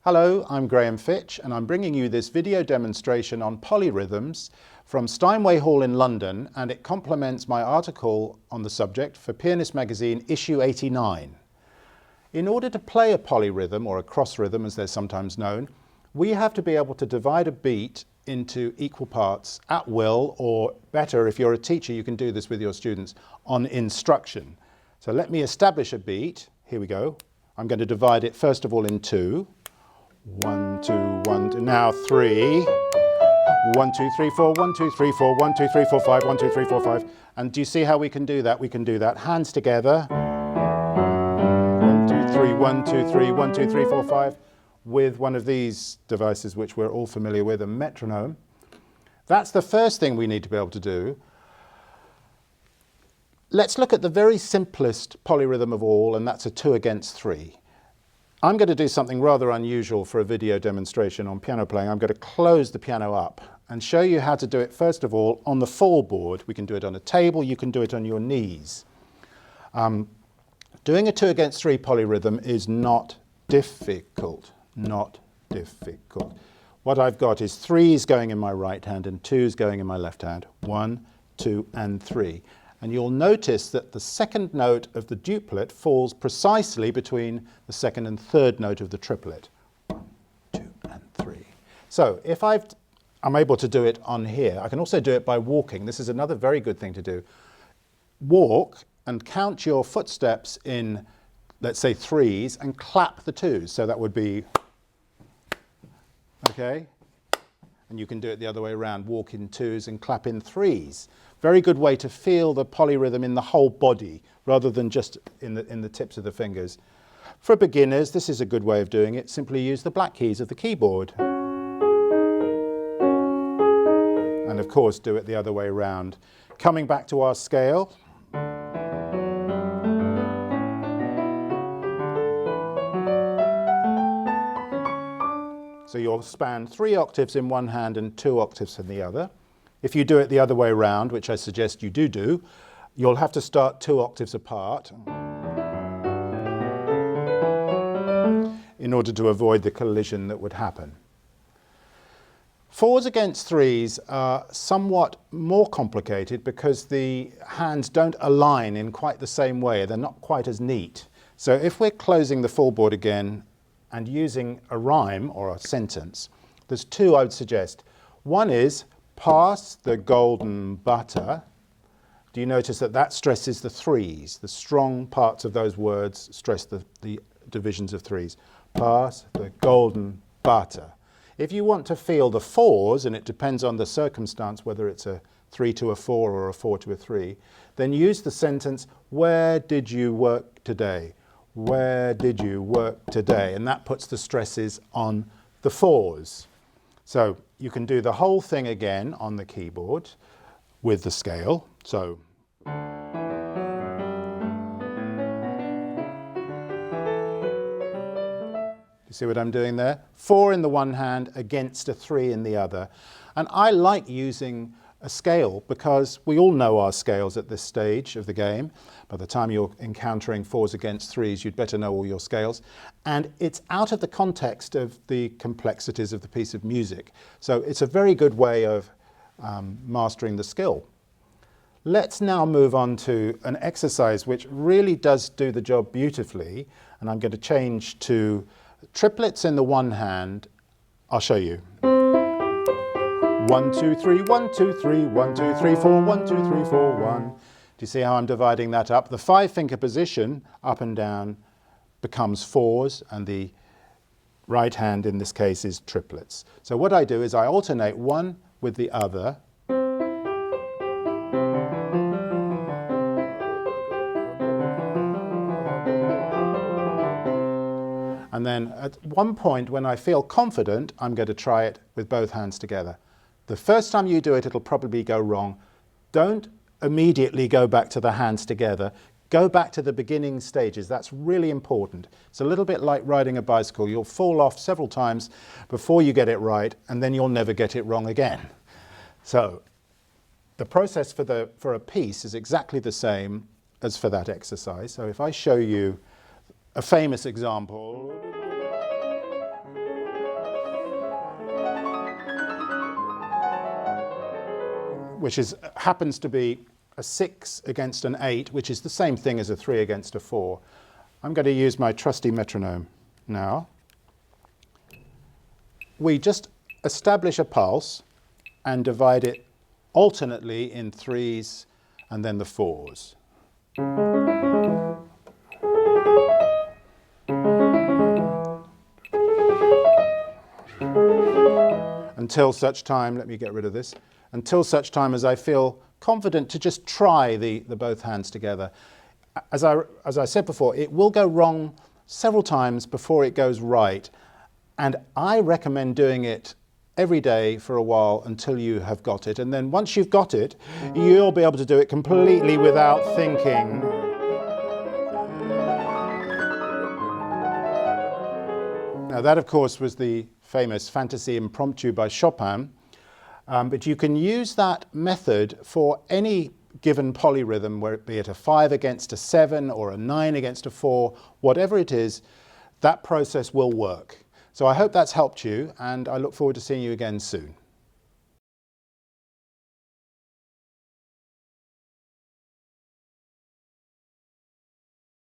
Hello, I'm Graham Fitch and I'm bringing you this video demonstration on polyrhythms from Steinway Hall in London, and it complements my article on the subject for Pianist magazine issue 89. In order to play a polyrhythm, or a cross rhythm as they're sometimes known, we have to be able to divide a beat into equal parts at will, or better, if you're a teacher, you can do this with your students on instruction. So let me establish a beat. Here we go. I'm going to divide it first of all in two. 1, 2, 1, 2, now 3. 1, 2, 3, 4, 1, 2, 3, 4, 1, 2, 3, 4, 5, 1, 2, 3, 4, 5. And do you see how we can do that? We can do that. Hands together. 1, 2, 3, 1, 2, 3, 1, 2, 3, 4, 5. With one of these devices, which we're all familiar with, a metronome. That's the first thing we need to be able to do. Let's look at the very simplest polyrhythm of all, and that's a 2 against 3. I'm going to do something rather unusual for a video demonstration on piano playing. I'm going to close the piano up and show you how to do it, first of all, on the fallboard. We can do it on a table, you can do it on your knees. Doing a 2 against 3 polyrhythm is not difficult. Not difficult. What I've got is 3s going in my right hand and 2s going in my left hand. 1, 2, and 3. And you'll notice that the second note of the duplet falls precisely between the second and third note of the triplet. 1, 2, and 3. So if I'm able to do it on here, I can also do it by walking. This is another very good thing to do. Walk and count your footsteps in, let's say, 3s, and clap the 2s. So that would be, okay? And you can do it the other way around. Walk in 2s and clap in 3s. Very good way to feel the polyrhythm in the whole body rather than just in the tips of the fingers. For beginners, this is a good way of doing it. Simply use the black keys of the keyboard. And of course, do it the other way around. Coming back to our scale. So you'll span 3 octaves in one hand and 2 octaves in the other. If you do it the other way around, which I suggest you do, you'll have to start 2 octaves apart in order to avoid the collision that would happen. 4s against 3s are somewhat more complicated because the hands don't align in quite the same way. They're not quite as neat. So if we're closing the fallboard again and using a rhyme or a sentence, there's 2 I would suggest. One is, pass the golden butter. Do you notice that that stresses the 3s? The strong parts of those words stress the divisions of 3s. Pass the golden butter. If you want to feel the 4s, and it depends on the circumstance whether it's a 3 to a 4 or a 4 to a 3, then use the sentence, where did you work today? Where did you work today? And that puts the stresses on the 4s. So you can do the whole thing again on the keyboard with the scale. So you see what I'm doing there? 4 in the one hand against a 3 in the other. And I like using a scale because we all know our scales at this stage of the game. By the time you're encountering 4s against 3s, you'd better know all your scales. And it's out of the context of the complexities of the piece of music. So it's a very good way of mastering the skill. Let's now move on to an exercise which really does do the job beautifully. And I'm going to change to triplets in the one hand. I'll show you. 1, 2, 3, 1, 2, 3, 1, 2, 3, 4, 1, 2, 3, 4, 1. Do you see how I'm dividing that up? The 5-finger position, up and down, becomes 4s, and the right hand in this case is triplets. So what I do is I alternate one with the other. And then at one point when I feel confident, I'm going to try it with both hands together. The first time you do it, it'll probably go wrong. Don't immediately go back to the hands together. Go back to the beginning stages. That's really important. It's a little bit like riding a bicycle. You'll fall off several times before you get it right, and then you'll never get it wrong again. So the process for a piece is exactly the same as for that exercise. So if I show you a famous example. which happens to be a 6 against an 8, which is the same thing as a 3 against a 4. I'm going to use my trusty metronome now. We just establish a pulse and divide it alternately in 3s and then the 4s. Until such time, let me get rid of this, until such time as I feel confident to just try the both hands together. As I said before, it will go wrong several times before it goes right, and I recommend doing it every day for a while until you have got it, and then once you've got it, you'll be able to do it completely without thinking. Now that, of course, was the famous Fantasy Impromptu by Chopin, but you can use that method for any given polyrhythm, where it be it a 5 against a 7 or a 9 against a 4, whatever it is, that process will work. So I hope that's helped you, and I look forward to seeing you again soon.